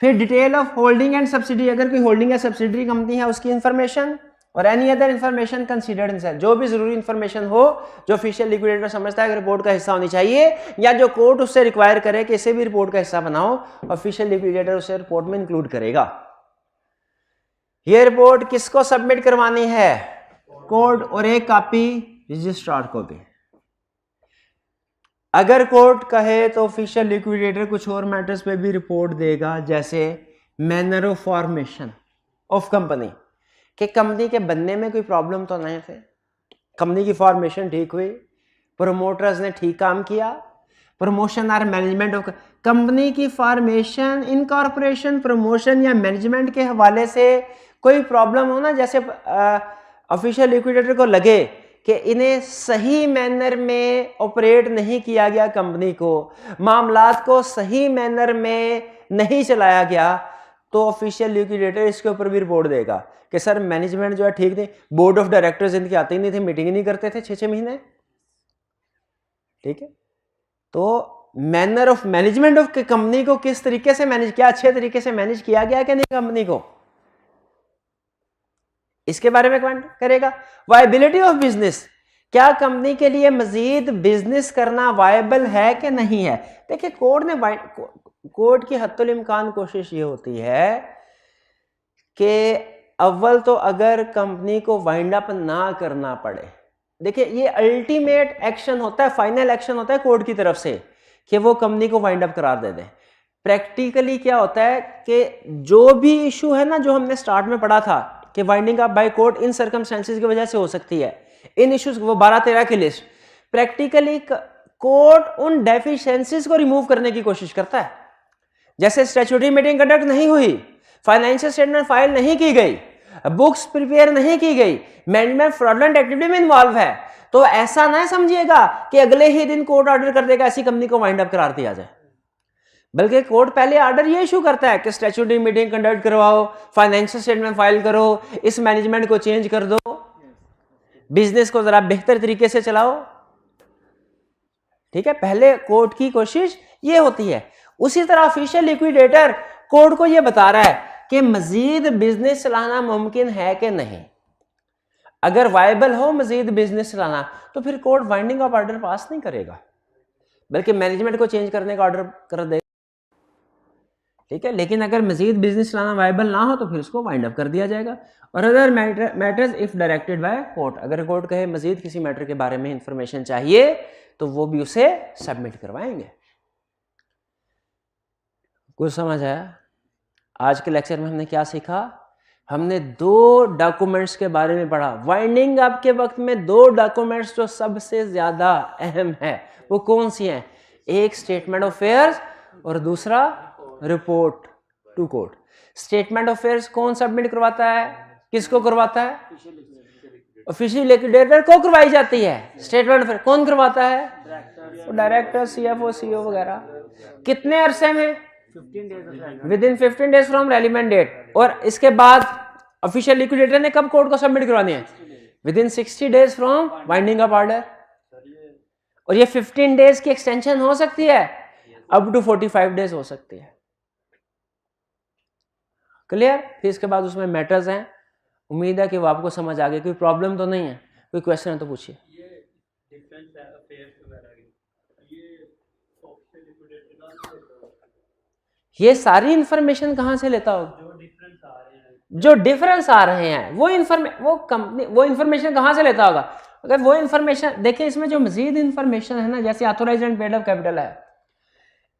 फिर detail of holding and subsidy, अगर कोई होल्डिंग या सब्सिडरी कंपनी है उसकी इंफॉर्मेशन और any other information considered in sale, जो भी जरूरी इंफॉर्मेशन हो जो ऑफिशियल लिक्विडेटर समझता है कि रिपोर्ट का हिस्सा होनी चाहिए या जो कोर्ट उससे रिक्वायर करे कि इसे भी रिपोर्ट का हिस्सा बनाओ, ऑफिशियल लिक्विडेटर उसे रिपोर्ट में इंक्लूड करेगा। ये रिपोर्ट किसको सबमिट करवानी है? कोर्ट, और एक कॉपी रजिस्ट्रार को भी। अगर कोर्ट कहे तो ऑफिशियल लिक्विडेटर कुछ और मैटर्स पे भी रिपोर्ट देगा, जैसे manner of formation of company, कि कंपनी के बनने में कोई प्रॉब्लम तो नहीं थे, कंपनी की फॉर्मेशन ठीक हुई, प्रोमोटर्स ने ठीक काम किया, प्रमोशन और मैनेजमेंट ऑफ कंपनी की फॉर्मेशन, इनकॉर्पोरेशन, प्रमोशन या मैनेजमेंट के हवाले से कोई प्रॉब्लम हो ना, जैसे ऑफिशियल लिक्विडेटर को लगे कि इन्हें सही मैनर में ऑपरेट नहीं किया गया, कंपनी को मामलात को सही मैनर में नहीं चलाया गया, तो ऑफिशियल लिक्विडेटर इसके ऊपर भी रिपोर्ट देगा कि सर मैनेजमेंट जो है ठीक नहीं, बोर्ड ऑफ डायरेक्टर्स इनके आते ही नहीं थे, मीटिंग नहीं करते थे 6-6 महीने, ठीक है। तो manner of management of company को किस तरीके से मैनेज किया, अच्छे तरीके से मैनेज किया गया कि नहीं कंपनी को, इसके बारे में कमेंट करेगा। वायबिलिटी ऑफ बिजनेस, क्या कंपनी के लिए मजीद बिजनेस करना वायबल है कि नहीं है। देखिए कोर्ट की हत्तुल इम्कान कोशिश ये होती है कि अव्वल तो अगर कंपनी को वाइंड अप ना करना पड़े, देखिए ये अल्टीमेट एक्शन होता है, फाइनल एक्शन होता है कोर्ट की तरफ से कि वो कंपनी को वाइंड अप करार दे दे। प्रैक्टिकली क्या होता है कि जो भी इशू है ना, जो हमने स्टार्ट में पढ़ा था कि winding up by court in circumstances की वजह से हो सकती है, इन इश्यूज वो 12-13 की लिस्ट, प्रैक्टिकली कोर्ट उन डेफिशिएंसीज को रिमूव करने की कोशिश करता है। जैसे स्टैट्यूटरी मीटिंग कंडक्ट नहीं हुई, फाइनेंशियल स्टेटमेंट फाइल नहीं की गई, बुक्स प्रिपेयर नहीं की गई, मैनेजमेंट फ्रॉडलेंट एक्टिविटी में इन्वॉल्व है, तो ऐसा ना समझिएगा कि अगले ही दिन कोर्ट ऑर्डर कर देगा ऐसी कंपनी को वाइंड अप करार दिया जाए, बल्कि कोर्ट पहले ऑर्डर ये इशू करता है कि स्टैट्यूटरी मीटिंग कंडक्ट करवाओ, फाइनेंशियल स्टेटमेंट फाइल करो, इस मैनेजमेंट को चेंज कर दो, बिजनेस को जरा बेहतर तरीके से चलाओ, ठीक है। पहले कोर्ट की कोशिश ये होती है। उसी तरह ऑफिशियल लिक्विडेटर कोर्ट को ये बता रहा है कि मजीद बिजनेस चलाना मुमकिन है कि नहीं, अगर वायबल हो मजीद बिजनेस चलाना तो फिर court winding up order pass नहीं करेगा, बल्कि मैनेजमेंट को चेंज करने का ऑर्डर कर देगा, ठीक है। लेकिन अगर मजीद बिजनेस चलाना वायबल ना हो तो फिर उसको वाइंड अप कर दिया जाएगा। और other matters if directed by court, अगर कोर्ट कहे मजीद किसी मैटर के बारे में इंफॉर्मेशन चाहिए तो वो भी उसे सबमिट करवाएंगे। कुछ समझ आया? आज के लेक्चर में हमने क्या सीखा? हमने 2 डॉक्यूमेंट्स के बारे में पढ़ा। वाइंडिंग अप के वक्त में 2 डॉक्यूमेंट्स जो सबसे ज्यादा अहम है वो कौन सी हैं? एक स्टेटमेंट ऑफ अफेयर्स और दूसरा report to court. Statement of affairs कौन सबमिट करवाता है, किसको करवाता है? ऑफिशियल लिक्विडेटर को करवाई जाती है। स्टेटमेंट ऑफ कौन करवाता है? डायरेक्टर, सीएफओ, सीईओ वगैरह। कितने अरसे में? 15 days within 15 days from relevant date. और इसके बाद ऑफिशियल लिक्विडेटर ने कब कोर्ट को सबमिट करवानी है? Within 60 days from winding up order, और ये 15 डेज की एक्सटेंशन हो सकती है, अप टू 45 डेज हो सकती है। क्लियर? फिर इसके बाद उसमें मैटर्स हैं। उम्मीद है कि वो आपको समझ आ गई। कोई प्रॉब्लम तो नहीं है? कोई क्वेश्चन है तो पूछिए। ये सारी इंफॉर्मेशन कहाँ से लेता होगा? जो डिफरेंस आ रहे हैं वो इंफॉर्मेशन कहाँ से लेता होगा? अगर वो इंफॉर्मेशन देखिए, इसमें जो मजीद इंफॉर्मेशन है ना, जैसे authorised and paid up capital है,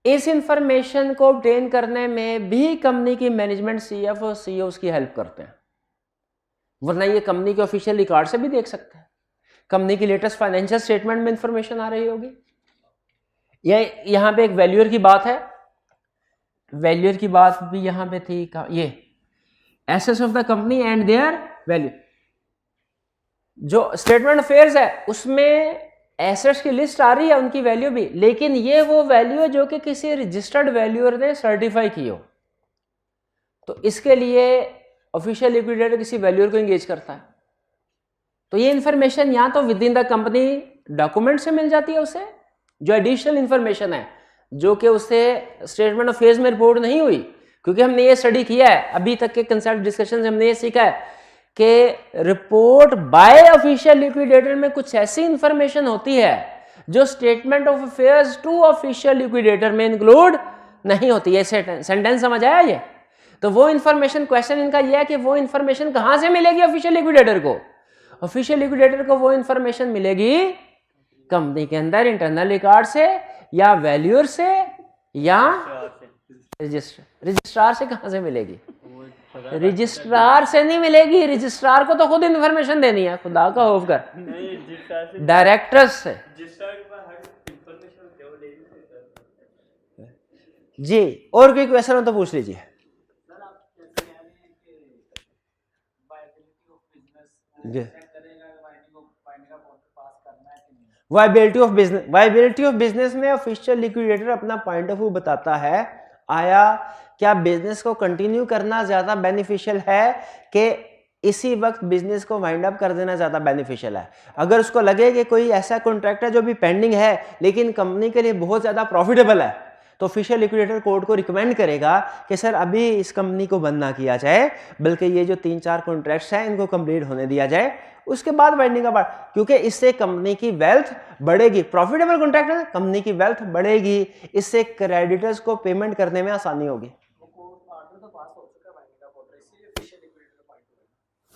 इस इंफॉर्मेशन को ऑब्टेन करने में भी कंपनी की मैनेजमेंट, सीएफ और सीईओ उसकी हेल्प करते हैं, वरना ये कंपनी के ऑफिशियल रिकॉर्ड से भी देख सकते हैं। कंपनी की लेटेस्ट फाइनेंशियल स्टेटमेंट में इंफॉर्मेशन आ रही होगी। ये यहाँ पे एक वैल्यूअर की बात है, वैल्यूअर की बात भी यहाँ पे थी। ये assets of the company and their value, जो स्टेटमेंट अफेयर्स है उसमें एसेट्स की लिस्ट आ रही है, उनकी वैल्यू भी, लेकिन ये वो वैल्यू है जो कि किसी रजिस्टर्ड वैल्यूअर ने सर्टिफाई की हो। तो इसके लिए ऑफिशियल लिक्विडेटर किसी वैल्यूअर को एंगेज करता है। तो ये इंफॉर्मेशन या तो with in the company document से मिल जाती है उसे, जो एडिशनल इंफॉर्मेशन है जो कि उससे स्टेटमेंट ऑफ फेज में रिपोर्ट नहीं हुई, क्योंकि हमने ये स्टडी किया है, अभी तक के कंसेप्ट डिस्कशन हमने ये सीखा है कि रिपोर्ट बाय ऑफिशियल लिक्विडेटर में कुछ ऐसी इंफॉर्मेशन होती है जो statement of affairs to official liquidator में इंक्लूड नहीं होती है। सेंटेंस समझ आया ये? तो वो इंफॉर्मेशन, क्वेश्चन इनका ये है कि वो इंफॉर्मेशन कहां से मिलेगी ऑफिशियल लिक्विडेटर को? ऑफिशियल लिक्विडेटर को वो इंफॉर्मेशन मिलेगी कंपनी के अंदर इंटरनल रिकॉर्ड से, या वैल्यूअर से, या रजिस्ट्रार से। कहां से मिलेगी? रजिस्ट्रार से नहीं मिलेगी, रजिस्ट्रार को तो खुद इन्फॉर्मेशन देनी है, खुदा का खौफ कर, डायरेक्टर्स से। जी, और कोई क्वेश्चन हो तो पूछ लीजिए। वायबिलिटी ऑफ बिजनेस में ऑफिशियल लिक्विडेटर अपना पॉइंट ऑफ व्यू बताता है, आया क्या बिजनेस को कंटिन्यू करना ज्यादा बेनिफिशियल है कि इसी वक्त बिजनेस को वाइंड अप कर देना ज्यादा बेनिफिशियल है। अगर उसको लगे कि कोई ऐसा कॉन्ट्रैक्ट है जो भी पेंडिंग है लेकिन कंपनी के लिए बहुत ज्यादा प्रॉफिटेबल है, तो ऑफिशियल लिक्विडेटर कोर्ट को रिकमेंड करेगा कि सर अभी इस कंपनी को बंद ना किया जाए, बल्कि ये जो 3-4 कॉन्ट्रैक्ट्स हैं इनको कंप्लीट होने दिया जाए, उसके बाद वाइंडिंग अप, क्योंकि इससे कंपनी की वेल्थ बढ़ेगी। प्रॉफिटेबल कॉन्ट्रैक्ट है, कंपनी की वेल्थ बढ़ेगी, इससे क्रेडिटर्स को पेमेंट करने में आसानी होगी।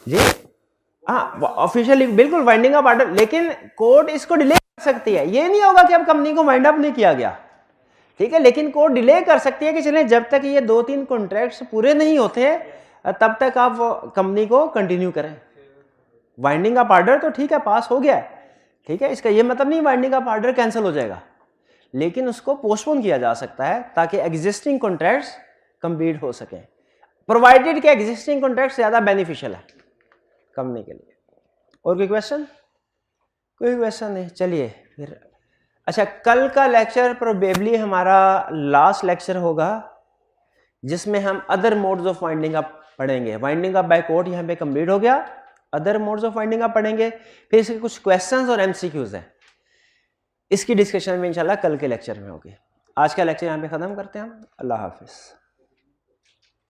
जी हाँ, ऑफिशियल बिल्कुल वाइंडिंग अप ऑर्डर, लेकिन कोर्ट इसको डिले कर सकती है। ये नहीं होगा कि अब कंपनी को वाइंड अप नहीं किया गया, ठीक है, लेकिन कोर्ट डिले कर सकती है कि चलें जब तक ये 2-3 कॉन्ट्रैक्ट्स पूरे नहीं होते तब तक आप कंपनी को कंटिन्यू करें। वाइंडिंग अप ऑर्डर तो ठीक है, पास हो गया, ठीक है, इसका ये मतलब नहीं वाइंडिंग अप ऑर्डर कैंसिल हो जाएगा, लेकिन उसको पोस्टपोन किया जा सकता है ताकि एग्जिस्टिंग कॉन्ट्रैक्ट्स कंप्लीट हो सके, प्रोवाइडेड कि एग्जिस्टिंग कॉन्ट्रैक्ट ज्यादा बेनिफिशियल है कंपनी के लिए। और कोई क्वेश्चन? कोई क्वेश्चन नहीं, चलिए फिर। अच्छा, कल का लेक्चर प्रोबेबली हमारा लास्ट लेक्चर होगा जिसमें हम other modes of winding up पढ़ेंगे। वाइंडिंग अप बाय कोर्ट यहाँ पे कंप्लीट हो गया, other modes of winding up पढ़ेंगे, फिर इसके कुछ क्वेश्चंस और एमसीक्यूज हैं, इसकी डिस्कशन में इंशाल्लाह कल के लेक्चर में होगी। आज का लेक्चर यहाँ पे खत्म करते हैं हम। अल्लाह हाफिज।